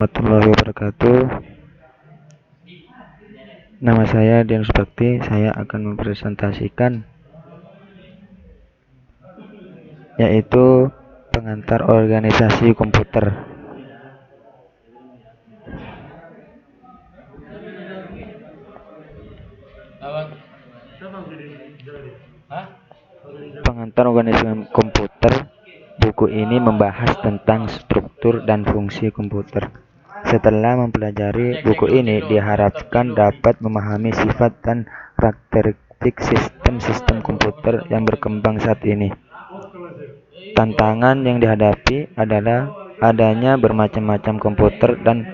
Warahmatullahi wabarakatuh. Nama saya Dian Bakti. Saya akan mempresentasikan yaitu pengantar organisasi komputer. Pengantar organisasi komputer. Buku ini membahas tentang struktur dan fungsi komputer. Setelah mempelajari buku ini, diharapkan dapat memahami sifat dan karakteristik sistem-sistem komputer yang berkembang saat ini. Tantangan yang dihadapi adalah adanya bermacam-macam komputer dan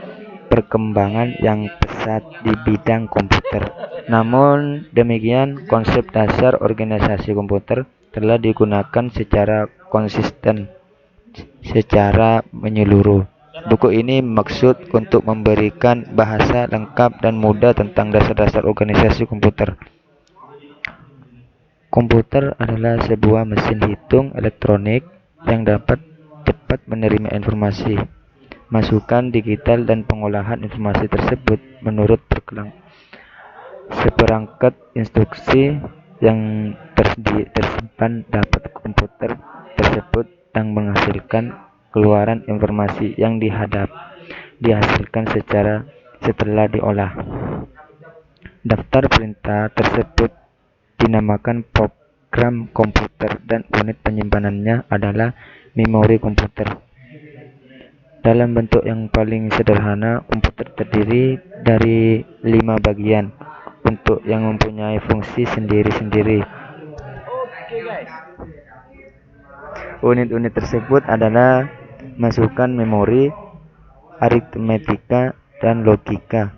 perkembangan yang pesat di bidang komputer. Namun demikian, konsep dasar organisasi komputer telah digunakan secara konsisten secara menyeluruh. Buku ini maksud untuk memberikan bahasa lengkap dan mudah tentang dasar-dasar organisasi komputer. Komputer adalah sebuah mesin hitung elektronik yang dapat cepat menerima informasi, masukan digital dan pengolahan informasi tersebut menurut seperangkat instruksi yang tersimpan dapat komputer tersebut dan menghasilkan keluaran informasi yang dihasilkan setelah diolah. Daftar perintah tersebut dinamakan program komputer dan unit penyimpanannya adalah memori komputer. Dalam bentuk yang paling sederhana, komputer terdiri dari 5 bagian untuk yang mempunyai fungsi sendiri-sendiri. Unit-unit tersebut adalah masukan memori, aritmetika, dan logika.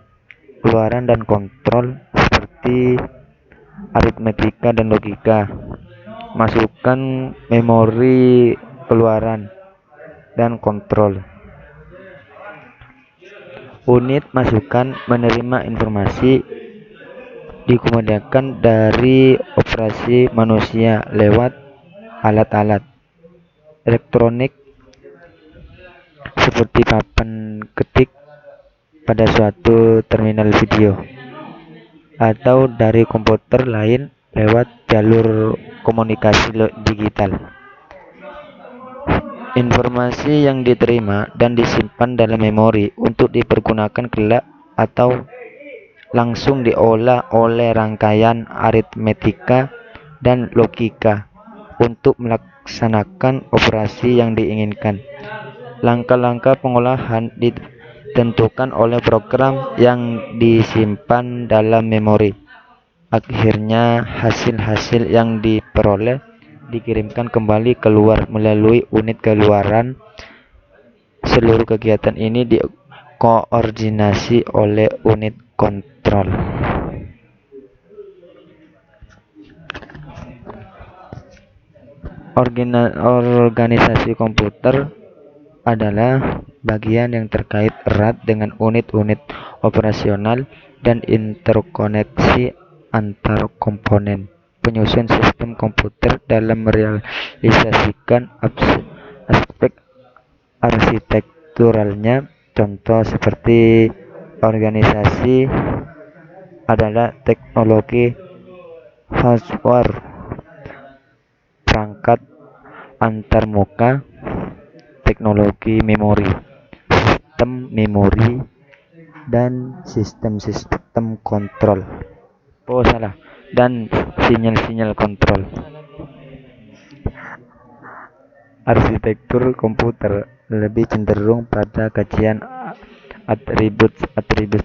Keluaran dan kontrol seperti aritmetika dan logika. Masukan memori, keluaran, dan kontrol. Unit masukan menerima informasi dikemudiankan dari operasi manusia lewat alat-alat elektronik seperti papan ketik pada suatu terminal video atau dari komputer lain lewat jalur komunikasi digital. Informasi yang diterima dan disimpan dalam memori untuk dipergunakan kelak atau langsung diolah oleh rangkaian aritmetika dan logika untuk melaksanakan operasi yang diinginkan. Langkah-langkah pengolahan ditentukan oleh program yang disimpan dalam memori. Akhirnya hasil-hasil yang diperoleh dikirimkan kembali keluar melalui unit keluaran. Seluruh kegiatan ini dikoordinasi oleh unit kontrol. Organisasi komputer adalah bagian yang terkait erat dengan unit-unit operasional dan interkoneksi antar komponen penyusun sistem komputer dalam merealisasikan aspek arsitekturalnya. Contoh seperti organisasi adalah teknologi hardware, perangkat antarmuka, teknologi memori, sistem memori, dan sistem-sistem kontrol. Dan sinyal-sinyal kontrol. Arsitektur komputer lebih cenderung pada kajian atribut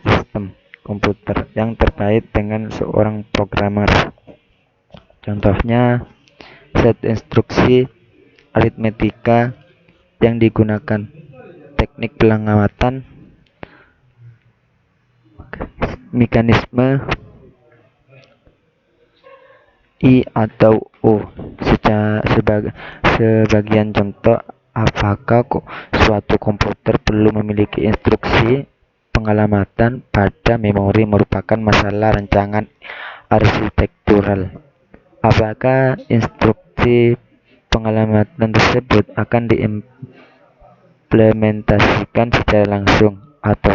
sistem komputer yang terkait dengan seorang programmer. Contohnya, set instruksi aritmetika yang digunakan, teknik pengamatan, mekanisme I atau O. Sebagian contoh, apakah suatu komputer perlu memiliki instruksi pengamatan pada memori merupakan masalah rancangan arsitektural. Apakah instruksi pengamatan tersebut akan diimplementasikan secara langsung atau